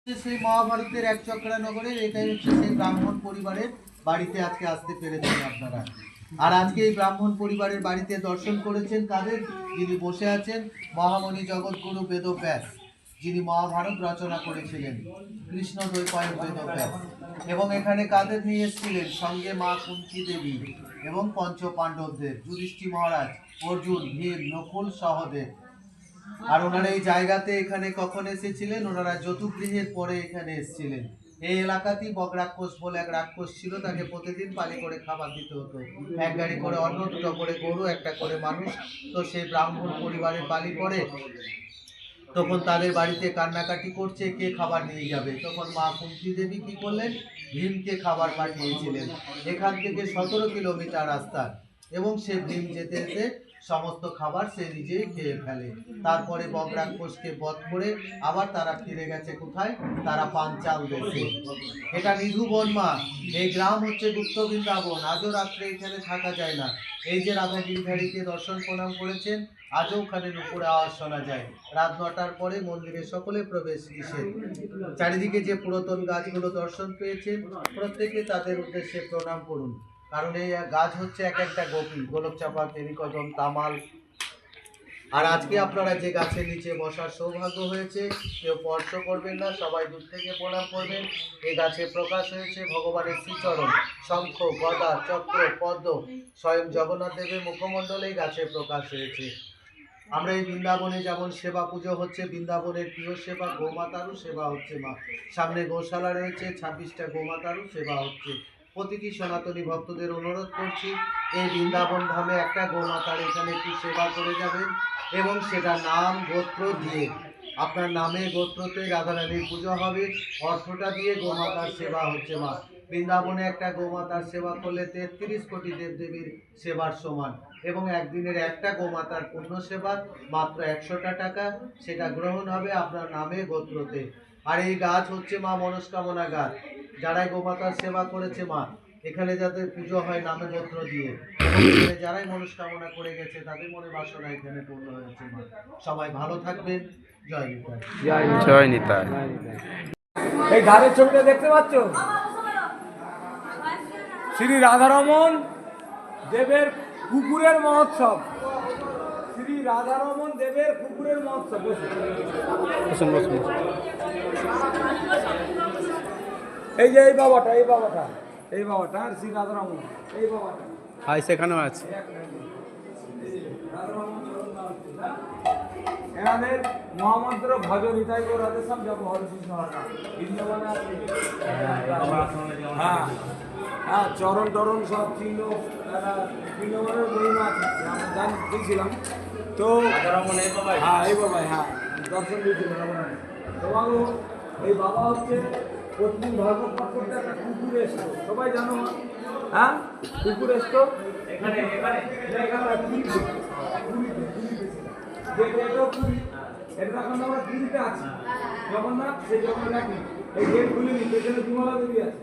সেই মহাভারতের এক চক্রা নগরের এটাই হচ্ছে সেই ব্রাহ্মণ পরিবারের বাড়িতে আজকে আসতে পেরেছেন আপনারা। আর আজকে এই ব্রাহ্মণ পরিবারের বাড়িতে দর্শন করেছেন কাদের? যিনি বসে আছেন মহামণি জগৎগুরু বেদব্যাস, যিনি মহাভারত রচনা করেছিলেন, কৃষ্ণ দ্বৈপায়ন বেদব্যাস। এবং এখানে কাদের নিয়ে এসেছিলেন? সঙ্গে মা কুন্তী দেবী এবং পঞ্চ পাণ্ডবদের, যুধিষ্ঠির মহারাজ, অর্জুন, ভীম, নকুল, সহদেব। আর ওনারা এই জায়গাতে এখানে কখন এসেছিলেন? ওনারা যতুগৃহের পরে এখানে এসেছিলেন। এই এলাকাতেই বগরাক্ষস বলে এক রাক্ষস ছিল, তাকে প্রতিদিন পালি করে খাবার দিতে হতো। এক গাড়ি করে অন্ন, দুটো করে গরু, একটা করে মানুষ। তো সেই ব্রাহ্মণ পরিবারের পালি পড়ে, তখন তাদের বাড়িতে কান্নাকাটি করছে, কে খাবার নিয়ে যাবে? তখন মা কুন্তী দেবী কি করলেন? ভীমকে খাবার পাঠিয়েছিলেন। এখান থেকে 17 কিলোমিটার রাস্তা, এবং সে ভীম যেতে যেতে সমস্ত খাবার সে নিজেই খেয়ে ফেলে। তারপরে বগরাক্ষসকে বধ করে আবার তারা ফিরে গেছে কোথায়? তারা পাঞ্চাল দেশে। এটা নিধু বনমা। এই গ্রাম হচ্ছে গুপ্ত বৃন্দাবন। আজও রাত্রে এখানে থাকা যায় না। এই যে রাধা গিরিধারীকে দর্শন প্রণাম করেছেন, আজও ওখানে নুপুরে আওয়াজ শোনা যায়। রাত 9টার পরে মন্দিরে সকলে প্রবেশ নিষেধ। চারিদিকে যে পুরাতন গাছগুলো দর্শন পেয়েছেন, প্রত্যেকে তাদের উদ্দেশ্যে প্রণাম করুন। কারণ এই গাছ হচ্ছে এক একটা গোপী, গোলকচাপা, তেরিকদম, তামাল। আর আজকে আপনারা যে গাছের নিচে বসার সৌভাগ্য হয়েছে, কেউ স্পর্শ করবেন না, সবাই দূর থেকে প্রণাম করবেন। এই গাছে প্রকাশ হয়েছে ভগবানের শ্রীচরণ, শঙ্খ, গদা, চক্র, পদ্ম, স্বয়ং জগন্নাথ দেবের মুখমণ্ডলে এই গাছে প্রকাশ হয়েছে। আমরা এই বৃন্দাবনে যেমন সেবা পুজো হচ্ছে, বৃন্দাবনের প্রিয় সেবা গোমাতারও সেবা হচ্ছে মা। সামনে গোশালা রয়েছে, 26টা গোমাতারও সেবা হচ্ছে। প্রতিটি সনাতনী ভক্তদের অনুরোধ করছি, এই বৃন্দাবন ধামে একটা গোমাতার এখানে একটু সেবা করে যাবেন, এবং সেটা নাম গোত্র দিয়ে, আপনার নামে গোত্রতে রাধারানীর পুজো হবে, অর্থটা দিয়ে গোমাতার সেবা হচ্ছে মা। বৃন্দাবনে একটা গোমাতার সেবা করলে 33 কোটি দেবদেবীর সেবার সমান। এবং একদিনের একটা গোমাতার পুণ্য সেবা মাত্র 100টা টাকা, সেটা গ্রহণ হবে আপনার নামে গোত্রতে। আর এই গাছ হচ্ছে মা মনস্কামনা গাছ। যারাই গোমাতার সেবা করেছে মা, এখানে যাদের পুজো হয় নামে গোত্র দিয়ে, যারাই মনস্কামনা করে গেছে তাদের মনে বাসনা এখানে পূর্ণ হয়েছে মা। সবাই ভালো থাকবেন। জয় নিতাই। জয় নিতাই। এই ধারের ছবিটা দেখতে পাচ্ছ? শ্রী রাধারমন দেবের কুকুরের মহোৎসব। শ্রী রাধারমন দেবের কুকুরের মহোৎসব। বসুন বসুন। এই যে এই বাবাটা আর শ্রী রাধারমন, এই বাবাটা। হাই, সেখানেও আছে। এনাদের মহামন্ত্র ভজ নিতাই গো রাধেশ্যাম জপ হরকৃষ্ণ হরনাম। বৃন্দাবনে আছে। হ্যাঁ হ্যাঁ, চরণ টরণ সব চিহ্ন, বৃন্দাবনের মহিমা আছে, আমরা দিয়েছিলাম তো। হ্যাঁ এই বাবাই, হ্যাঁ দর্শন দিয়েছিলাম। তো বাবু, এই বাবা হচ্ছে প্রতিদিন ভাগবত পাঠ করতে একটা কুকুর এসতো, সবাই জানো? হ্যাঁ, কুকুর এসতো এখানে এটা এখন আমরা পুরীতে আছি। জগন্নাথ, সেই জগন্নাথ এই গেট খুলিনি, সেখানে বিমলা দেবী আছে।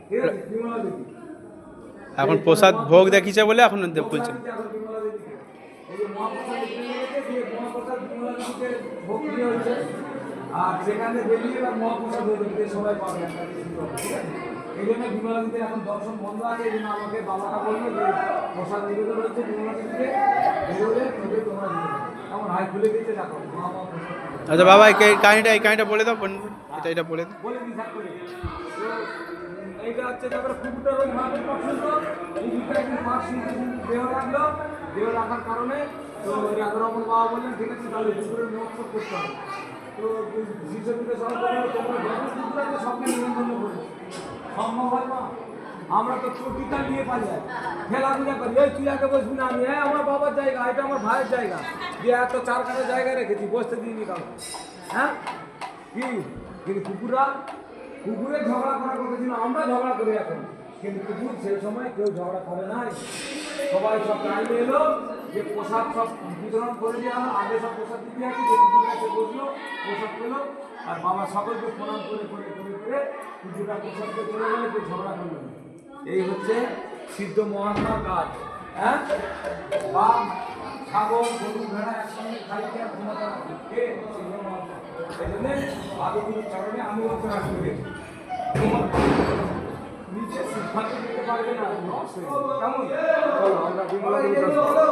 ঠিক আছে, বিমলা দেবী এখন প্রসাদ ভোগ দেখিছে বলে এখন বলছে। বিমলা দেবী এই যে মহাপ্রসাদ মহাপ্রসাদ বিমলা দেবীকে ভোগ দিয়ে হচ্ছে। আর সেখানে বেরিয়ে এবার মহাপ্রসাদ হয়ে সবাই পাবে। ঠিক আছে, এই জন্য বিমলা দেবীর এখন দর্শন বন্ধ আছে। এই জন্য আমাকে বাবাটা বললো যে প্রসাদ নিবেদন হচ্ছে বিমলা দেবীকে, বেরোলে তোমরা দিবে। আমার হাই খুলে দিতে রাখো। আচ্ছা বাবা, এই কাহিনীটা বলে দাও। এটা বলে দাও। বলে দিই থাক করে। এইটা হচ্ছে তারপরে কুকুরটার ওই মাঠের পছন্দ, এই দুটো একদিন পাঁচ দেহ রাখলো। দেহ রাখার কারণে তো রাধারমন বাবা বললেন, ঠিক আছে তাহলে কুকুরের মহোৎসব করতে হবে। তো শিশুকে সব কুকুরকে সবকে নিমন্ত্রণ করবো। সম্ভব হয় না, আমরা তো চটিটা নিয়ে পালিয়ে খেলাধুলা করি। এই তুই আগে বসবি না, আমি আমার বাবার জায়গা, এটা আমার ভাইয়ের জায়গা, যে এত 4 কাটা জায়গা রেখেছি, বসতে দিইনি কাউকে। হ্যাঁ কি, কিন্তু কুকুরের ঝগড়া করার কথা ছিল, আমরা ঝগড়া করি এখন। কিন্তু কুকুর সেই সময় কেউ ঝগড়া করে নাই। সবাই সব টাইমে এলো, যে প্রসাদ সব বিতরণ করে দেওয়া হলো। আগে সব প্রসাদ দিতে আছে, যে কুকুর কাছে বসলো, প্রসাদ পেলো। আর বাবা সকলকে প্রণাম করে কুকুরটা প্রসাদকে চলে গেলে কেউ ঝগড়া করলো না। এই হচ্ছে সিদ্ধ মহাত্মার কাজ। হ্যাঁ, বাঘ, ছাগল, গরু, ভেড়া একসঙ্গে খাইতে আর ঘুমাতে কে? সিদ্ধ মহাত্মা। এই জন্যে বাদগুলোর কারণে আমি ওকে রাখি রেখেছি। নিজে সিদ্ধান্ত নিতে পারবে না, কেমন? চলো আমরা